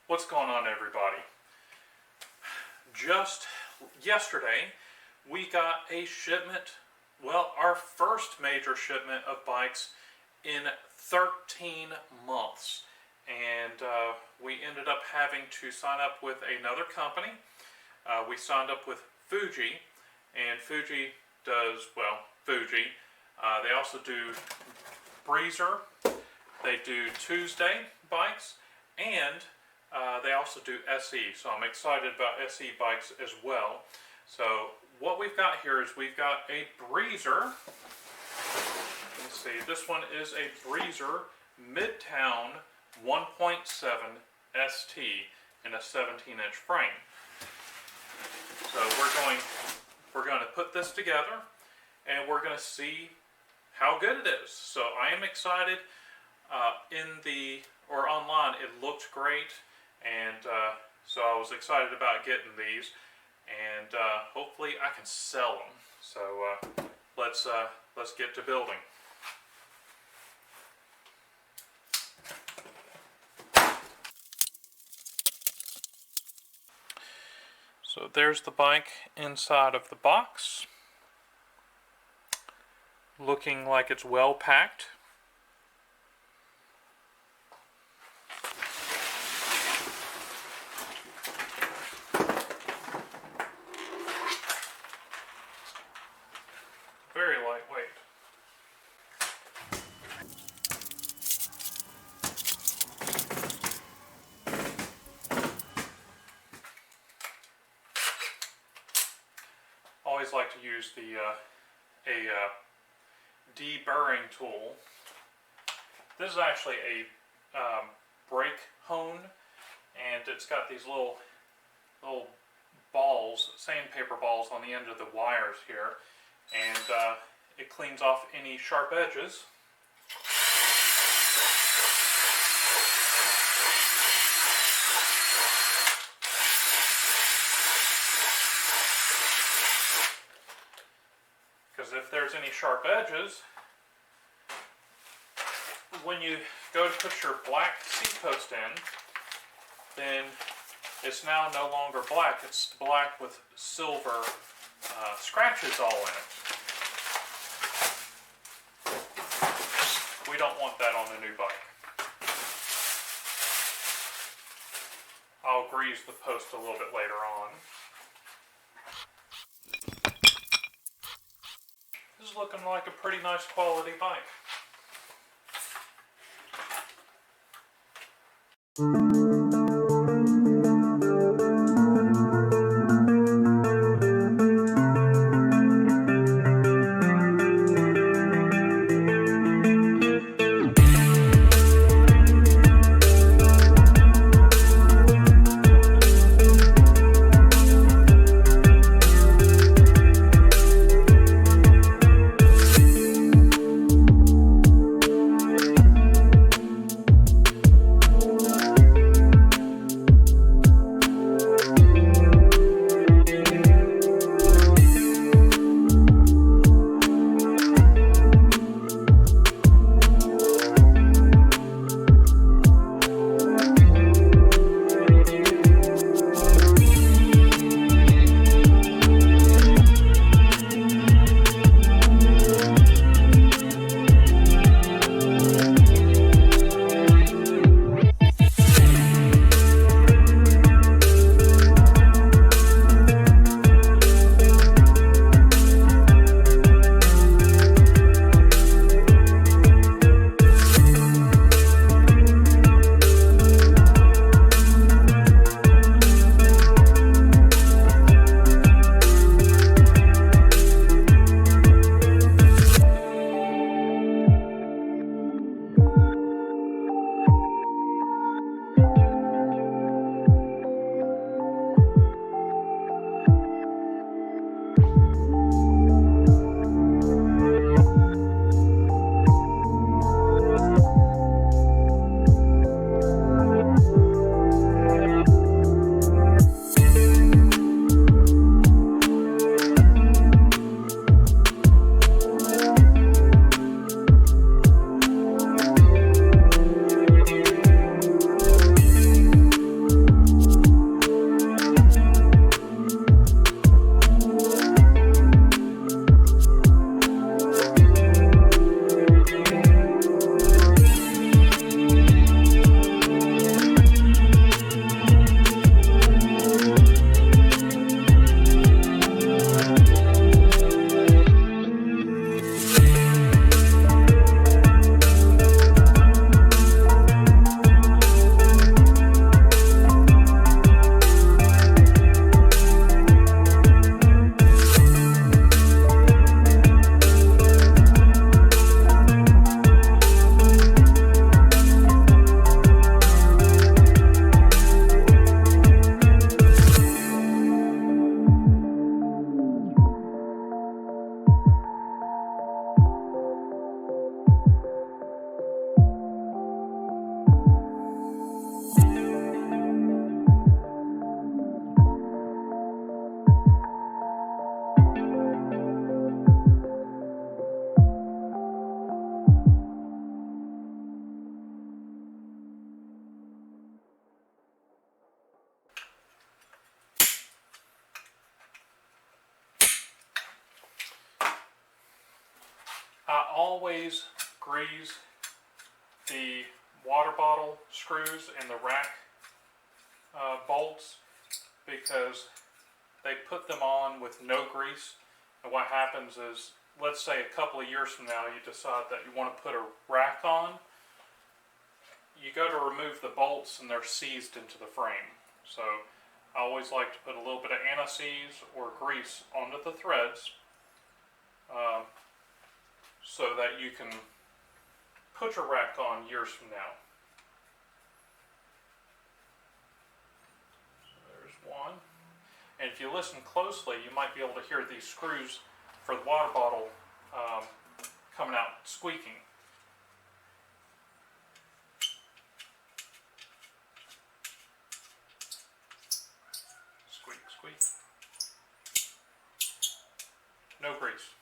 What's going on, everybody? Just yesterday, we got a shipment, well, our first major shipment of bikes in 13 months. And we ended up having to sign up with another company. We signed up with Fuji, and Fuji does, well, Fuji. They also do Breezer. They do Tuesday bikes, and they also do SE. So I'm excited about SE bikes as well. So what we've got here is we've got a Breezer. Let's see, this one is a Breezer Midtown 1.7 ST in a 17-inch frame. So we're going to put this together, and we're going to see how good it is. So I am excited. Online, it looked great, and so I was excited about getting these, and hopefully I can sell them. So let's get to building. So there's the bike inside of the box, looking like it's well packed. Very lightweight. Always like to use the deburring tool. This is actually a brake hone, and it's got these little balls, sandpaper balls on the end of the wires here, and it cleans off any sharp edges. Because if there's any sharp edges, when you go to put your black seat post in, then it's now no longer black, it's black with silver scratches all in it. We don't want that on the new bike. I'll grease the post a little bit later on. This is looking like a pretty nice quality bike. always grease the water bottle screws and the rack bolts, because they put them on with no grease, and what happens is, let's say a couple of years from now you decide that you want to put a rack on, you go to remove the bolts and they're seized into the frame. So I always like to put a little bit of anti-seize or grease onto the threads, so that you can put your rack on years from now. So there's one. And if you listen closely, you might be able to hear these screws for the water bottle coming out squeaking. Squeak, squeak. No grease.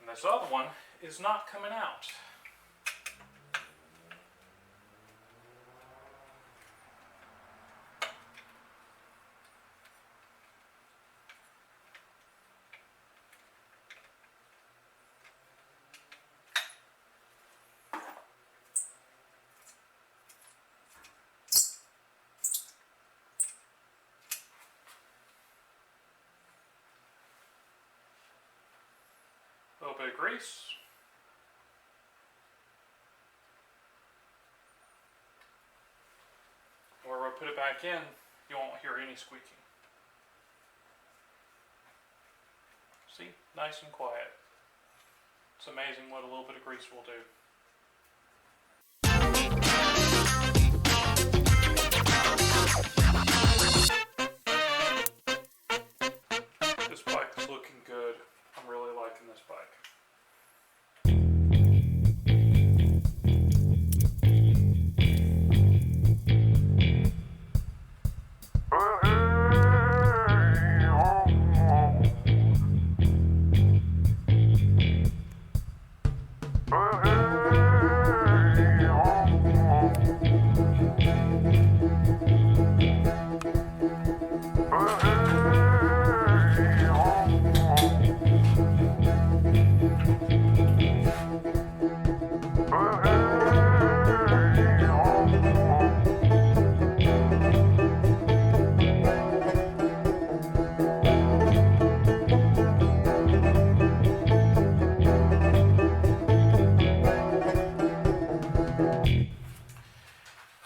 And this other one is not coming out. A little bit of grease. Where we put it back in, you won't hear any squeaking. See? Nice and quiet. It's amazing what a little bit of grease will do. This bike is looking good. I'm really liking this bike.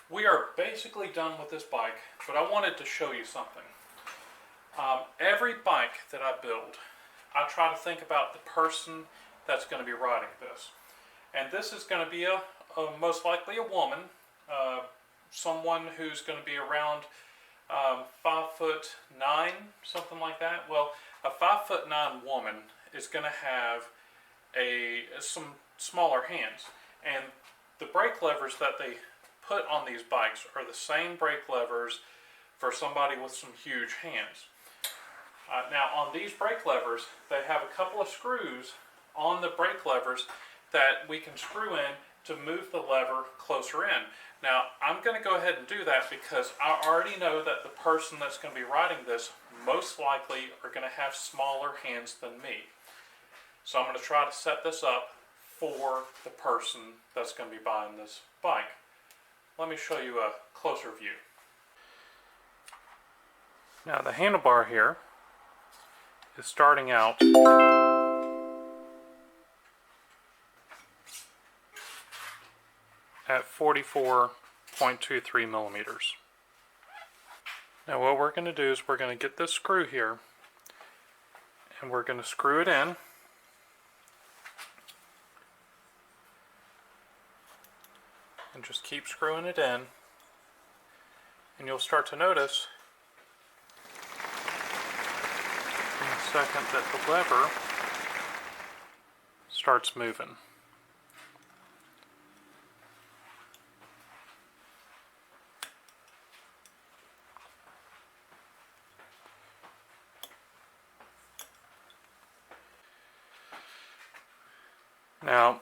We are basically done with this bike, but I wanted to show you something. Every bike that I build, I try to think about the person that's going to be riding this. And this is going to be most likely a woman, someone who's going to be around 5'9", something like that. Well, a 5'9" woman is going to have some smaller hands, and the brake levers that they put on these bikes are the same brake levers for somebody with some huge hands. Now on these brake levers, they have a couple of screws on the brake levers that we can screw in to move the lever closer in. Now I'm going to go ahead and do that because I already know that the person that's going to be riding this most likely are going to have smaller hands than me. So I'm going to try to set this up for the person that's going to be buying this bike. Let me show you a closer view. Now the handlebar here is starting out at 44.23 millimeters. Now what we're going to do is we're going to get this screw here and we're going to screw it in. And just keep screwing it in, and you'll start to notice in a second that the lever starts moving. Now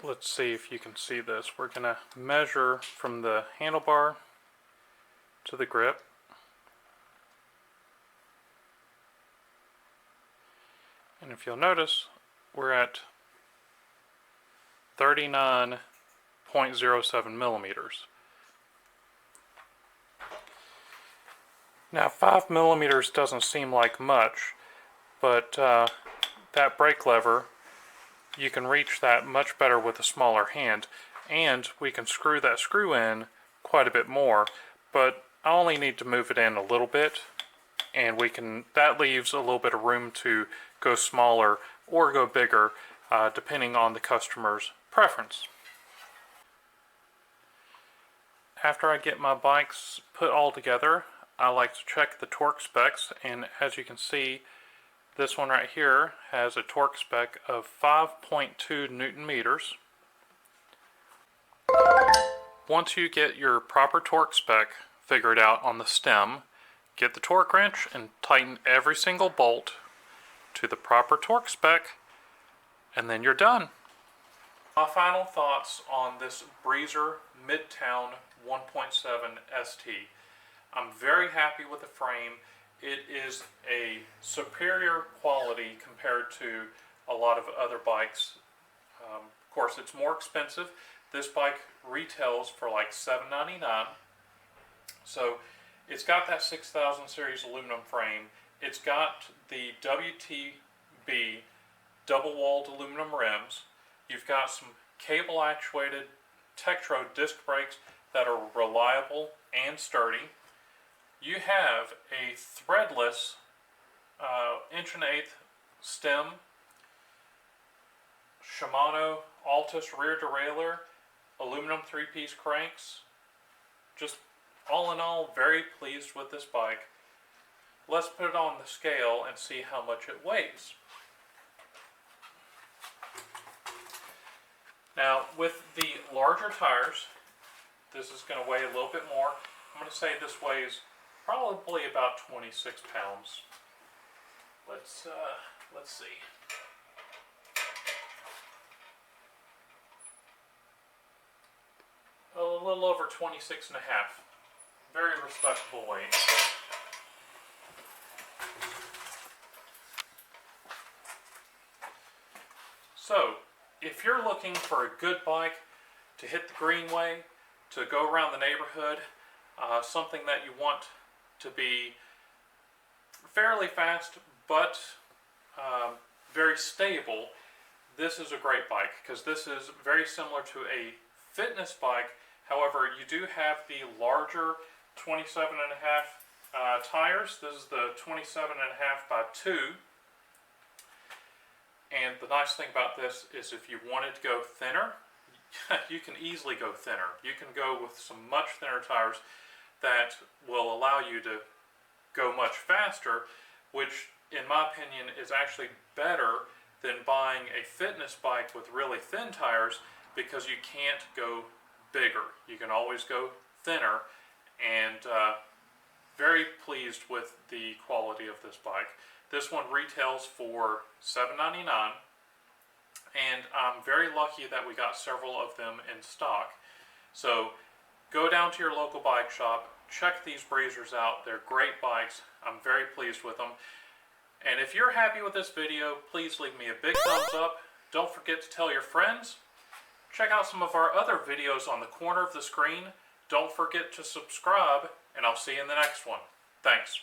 let's see if you can see this. We're going to measure from the handlebar to the grip. And if you'll notice, we're at 39.07 millimeters. Now 5 millimeters doesn't seem like much, but that brake lever, you can reach that much better with a smaller hand, and we can screw that screw in quite a bit more, but I only need to move it in a little bit, and that leaves a little bit of room to go smaller or go bigger, depending on the customer's preference. After I get my bikes put all together, I like to check the torque specs, and as you can see, this one right here has a torque spec of 5.2 Newton meters. Once you get your proper torque spec figured out on the stem, get the torque wrench and tighten every single bolt to the proper torque spec, and then you're done. My final thoughts on this Breezer Midtown 1.7 ST. I'm very happy with the frame. It is a superior quality compared to a lot of other bikes. Of course, it's more expensive. This bike retails for like $799. So it's got that 6000 series aluminum frame. It's got the WTB double-walled aluminum rims. You've got some cable-actuated Tektro disc brakes that are reliable and sturdy. You have a threadless 1.1" stem, Shimano Altus rear derailleur, aluminum 3-piece cranks. Just all in all, very pleased with this bike. Let's put it on the scale and see how much it weighs. Now, with the larger tires, this is going to weigh a little bit more. I'm going to say this weighs probably about 26 pounds. Let's see. A little over 26 and a half. Very respectable weight. So, if you're looking for a good bike to hit the greenway, to go around the neighborhood, something that you want to be fairly fast but very stable, this is a great bike, because this is very similar to a fitness bike. However, you do have the larger 27.5 tires. This is the 27.5 by 2. And the nice thing about this is if you wanted to go thinner, you can easily go thinner. You can go with some much thinner tires that will allow you to go much faster, which in my opinion is actually better than buying a fitness bike with really thin tires, because you can't go bigger. You can always go thinner, and very pleased with the quality of this bike. This one retails for $799, and I'm very lucky that we got several of them in stock. So go down to your local bike shop, check these Breezers out. They're great bikes. I'm very pleased with them. And if you're happy with this video, please leave me a big thumbs up. Don't forget to tell your friends. Check out some of our other videos on the corner of the screen. Don't forget to subscribe, and I'll see you in the next one. Thanks.